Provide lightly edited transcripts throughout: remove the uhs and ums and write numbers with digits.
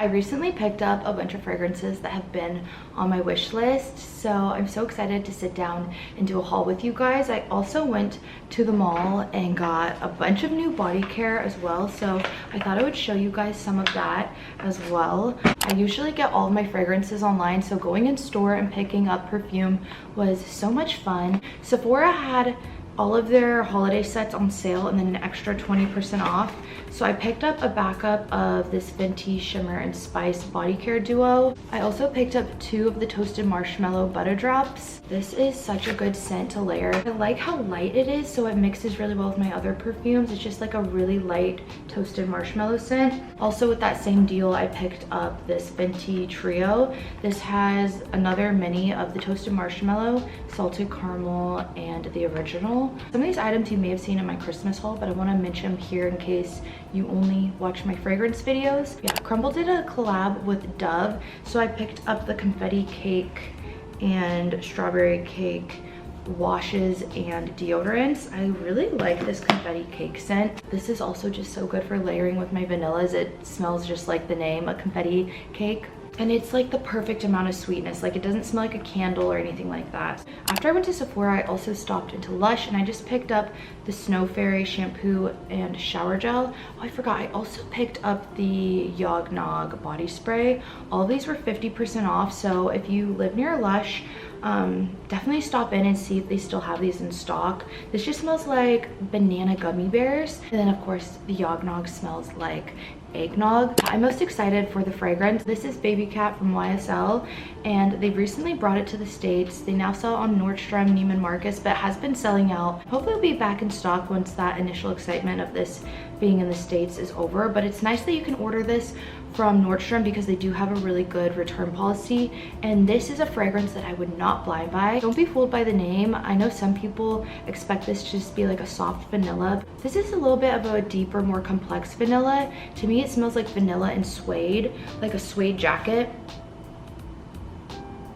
I recently picked up a bunch of fragrances that have been on my wish list, so I'm so excited to sit down and do a haul with you guys. I also went to the mall and got a bunch of new body care as well, so I thought I would show you guys some of that as well. I usually get all of my fragrances online, so going in store and picking up perfume was so much fun. Sephora had all of their holiday sets on sale and then an extra 20% off. So I picked up a backup of this Fenty Shimmer and Spice body care duo. I also picked up 2 of the Toasted Marshmallow butter drops. This is such a good scent to layer. I like how light it is, so it mixes really well with my other perfumes. It's just like a really light toasted marshmallow scent. Also with that same deal, I picked up this Fenty Trio. This has another mini of the Toasted Marshmallow, Salted Caramel, and the original. Some of these items you may have seen in my Christmas haul, but I want to mention them here in case you only watch my fragrance videos. Yeah, Crumble did a collab with Dove, so I picked up the confetti cake and strawberry cake washes and deodorants. I really like this confetti cake scent. This is also just so good for layering with my vanillas. It smells just like the name, a confetti cake. And it's like the perfect amount of sweetness. Like, it doesn't smell like a candle or anything like that. After I went to Sephora, I also stopped into Lush and I just picked up the Snow Fairy shampoo and shower gel. Oh, I forgot, I also picked up the Yognog body spray. All of these were 50% off, so if you live near Lush, definitely stop in and see if they still have these in stock. This just smells like banana gummy bears. And then of course the Yognog smells like eggnog. I'm most excited for the fragrance. This is Baby Cat from YSL, and they've recently brought it to the States. They now sell it on Nordstrom, Neiman Marcus, but it has been selling out. Hopefully it'll be back in stock once that initial excitement of this being in the States is over. But it's nice that you can order this from Nordstrom because they do have a really good return policy, and this is a fragrance that I would not blind buy. Don't be fooled by the name. I know some people expect this to just be like a soft vanilla. This is a little bit of a deeper, more complex vanilla. To me, it smells like vanilla and suede, like a suede jacket.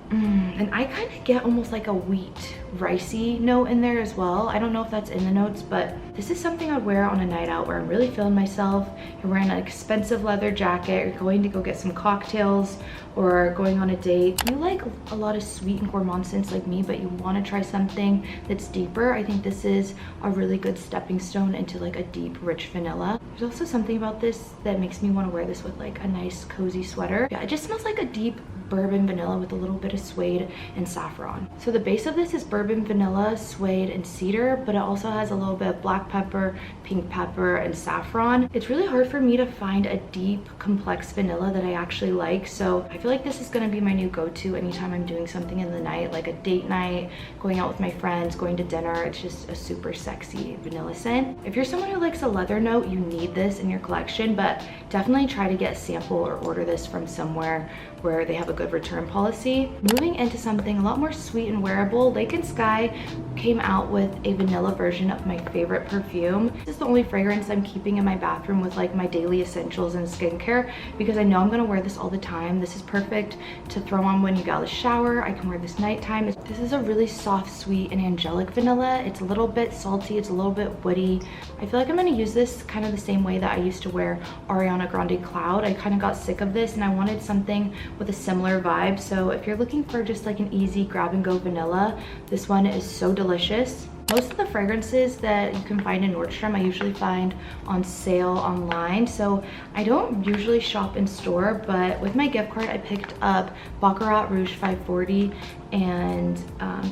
And I kind of get almost like a wheat ricey note in there as well. I don't know if that's in the notes, but this is something I'd wear on a night out where I'm really feeling myself. You're wearing an expensive leather jacket, you're going to go get some cocktails or going on a date. You like a lot of sweet and gourmand scents like me, but you want to try something that's deeper. I think this is a really good stepping stone into like a deep, rich vanilla. There's also something about this that makes me want to wear this with like a nice cozy sweater. Yeah, it just smells like a deep bourbon vanilla with a little bit of suede and saffron. So the base of this is bourbon vanilla, suede, and cedar, but it also has a little bit of black pepper, pink pepper, and saffron. It's really hard for me to find a deep, complex vanilla that I actually like, so I feel like this is going to be my new go-to anytime I'm doing something in the night, like a date night, going out with my friends, going to dinner. It's just a super sexy vanilla scent. If you're someone who likes a leather note, you need this in your collection, but definitely try to get a sample or order this from somewhere where they have a good return policy. Moving into something a lot more sweet and wearable, Lake and Sky came out with a vanilla version of my favorite perfume. This is the only fragrance I'm keeping in my bathroom with like my daily essentials and skincare because I know I'm gonna wear this all the time. This is perfect to throw on when you get out of the shower. I can wear this nighttime. This is a really soft, sweet, and angelic vanilla. It's a little bit salty, it's a little bit woody. I feel like I'm gonna use this kind of the same way that I used to wear Ariana Grande Cloud. I kind of got sick of this and I wanted something with a similar vibe. So if you're looking for just like an easy grab and go vanilla, this one is so delicious. Most of the fragrances that you can find in Nordstrom, I usually find on sale online. So I don't usually shop in store, but with my gift card, I picked up Bakarat Rouge 540 and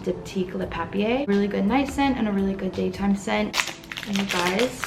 Diptyque Le Papier. Really good night scent and a really good daytime scent. And you guys,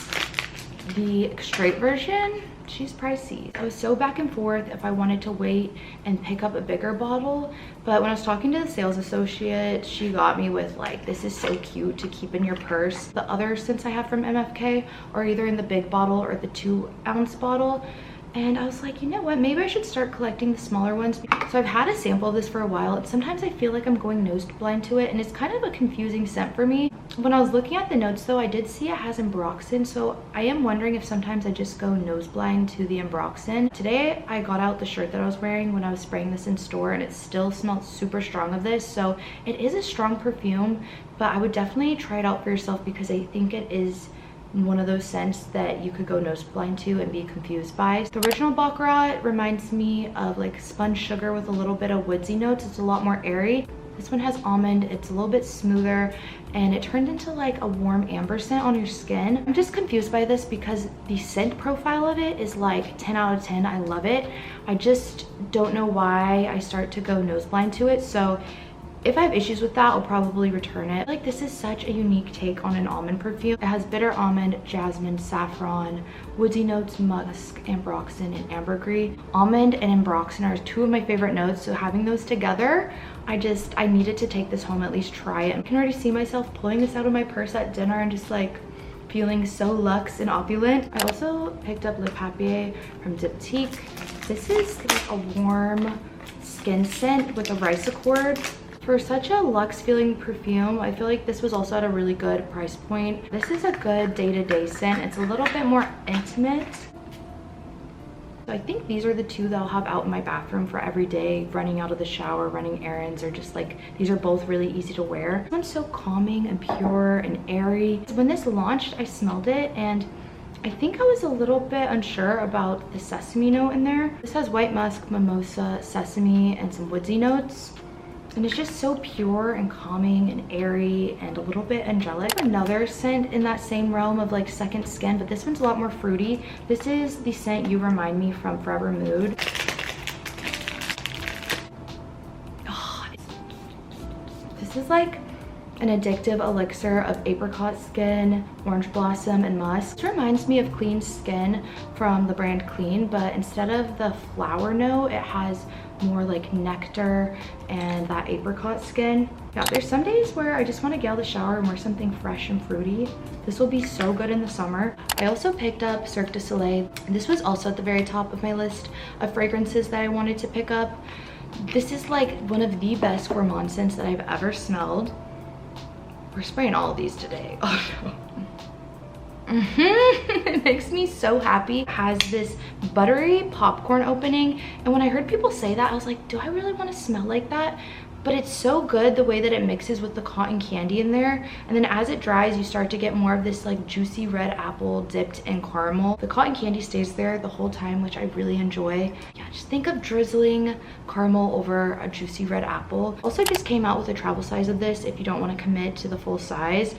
the straight version, she's pricey. I was so back and forth if I wanted to wait and pick up a bigger bottle, but when I was talking to the sales associate, she got me with like, this is so cute to keep in your purse. The other scents I have from MFK are either in the big bottle or the 2-ounce bottle. And I was like, you know what, maybe I should start collecting the smaller ones. So I've had a sample of this for a while, and sometimes I feel like I'm going nose blind to it, and it's kind of a confusing scent for me. When I was looking at the notes though, I did see it has ambroxan, so I am wondering if sometimes I just go nose blind to the ambroxan. Today I got out the shirt that I was wearing when I was spraying this in store, and it still smelled super strong of this. So it is a strong perfume, but I would definitely try it out for yourself because I think it is one of those scents that you could go nose blind to and be confused by. The original Bakarat reminds me of like spun sugar with a little bit of woodsy notes. It's a lot more airy. This one has almond, it's a little bit smoother, and it turned into like a warm amber scent on your skin. I'm just confused by this because the scent profile of it is like 10 out of 10. I love it. I just don't know why I start to go nose blind to it. So if I have issues with that, I'll probably return it. Like, this is such a unique take on an almond perfume. It has bitter almond, jasmine, saffron, woodsy notes, musk, ambroxan, and ambergris. Almond and ambroxan are two of my favorite notes, so having those together, I needed to take this home, at least try it. I can already see myself pulling this out of my purse at dinner and just like feeling so luxe and opulent. I also picked up Le Papier from Diptyque. This is like a warm skin scent with a rice accord. For such a luxe feeling perfume, I feel like this was also at a really good price point. This is a good day-to-day scent. It's a little bit more intimate. So I think these are the two that I'll have out in my bathroom for every day, running out of the shower, running errands, or just like, these are both really easy to wear. This one's so calming and pure and airy. When this launched, I smelled it and I think I was a little bit unsure about the sesame note in there. This has white musk, mimosa, sesame, and some woodsy notes. And it's just so pure and calming and airy and a little bit angelic. Another scent in that same realm of like second skin, but this one's a lot more fruity. This is the scent You Remind Me from Forever Mood. Oh, this is like an addictive elixir of apricot skin, orange blossom, and musk. This reminds me of Clean Skin from the brand Clean, but instead of the flower note, it has more like nectar and that apricot skin. Yeah, there's some days where I just want to get out of the shower and wear something fresh and fruity. This will be so good in the summer. I also picked up Cirque Du Soleil. This was also at the very top of my list of fragrances that I wanted to pick up. This is like one of the best gourmand scents that I've ever smelled. We're spraying all of these today. Oh no. It makes me so happy. It has this buttery popcorn opening, and when I heard people say that, I was like, do I really want to smell like that? But it's so good the way that it mixes with the cotton candy in there, and then as it dries you start to get more of this like juicy red apple dipped in caramel. The cotton candy stays there the whole time, which I really enjoy. Yeah, just think of drizzling caramel over a juicy red apple. Also just came out with a travel size of this if you don't want to commit to the full size.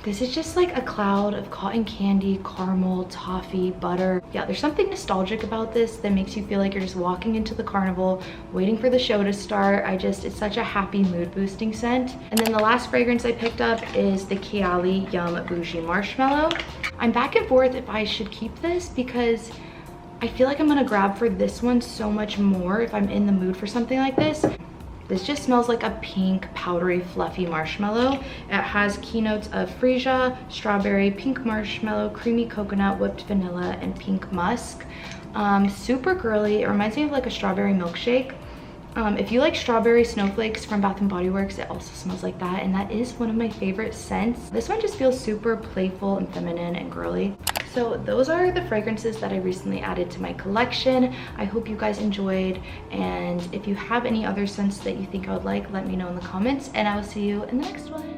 This is just like a cloud of cotton candy, caramel, toffee, butter. Yeah, there's something nostalgic about this that makes you feel like you're just walking into the carnival, waiting for the show to start. It's such a happy mood boosting scent. And then the last fragrance I picked up is the Kayali Yum Bougie Marshmallow. I'm back and forth if I should keep this because I feel like I'm gonna grab for this one so much more if I'm in the mood for something like this. This just smells like a pink, powdery, fluffy marshmallow. It has keynotes of freesia, strawberry, pink marshmallow, creamy coconut, whipped vanilla, and pink musk. Super girly. It reminds me of like a strawberry milkshake. If you like strawberry snowflakes from Bath & Body Works, it also smells like that, and that is one of my favorite scents. This one just feels super playful and feminine and girly. So those are the fragrances that I recently added to my collection. I hope you guys enjoyed, and if you have any other scents that you think I would like, let me know in the comments, and I will see you in the next one.